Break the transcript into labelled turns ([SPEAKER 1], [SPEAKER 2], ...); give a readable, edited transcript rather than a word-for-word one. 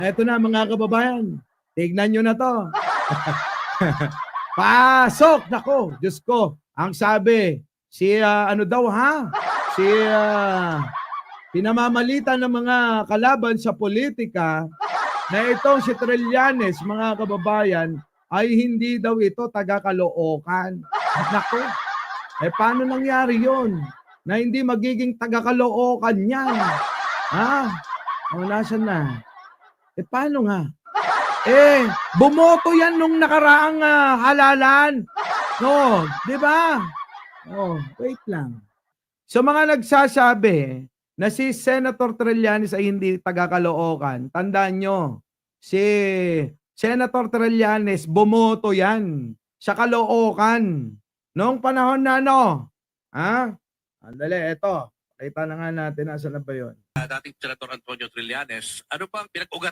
[SPEAKER 1] Eto na mga kababayan, tignan nyo na to. Pasok! Nako, Diyos ko. Ang sabi, ano daw ha? Pinamamalitan ng mga kalaban sa politika na itong si Trillanes, mga kababayan, ay hindi daw ito taga-Caloocan. Nako, paano nangyari yon? Na hindi magiging taga-Caloocan yan? Ha? O, nasan na? Paano nga? Bumoto yan nung nakaraang halalan. No, di ba? Oh, wait lang. So mga nagsasabi na si Senator Trillanes ay hindi taga-Caloocan, tandaan nyo, si Senator Trillanes, bumoto yan sa Caloocan. Noong panahon na ha? Andali, eto. Kita na nga natin, nasa na ba yun?
[SPEAKER 2] Dating Senator Antonio Trillanes, ano pang pinag-ugatan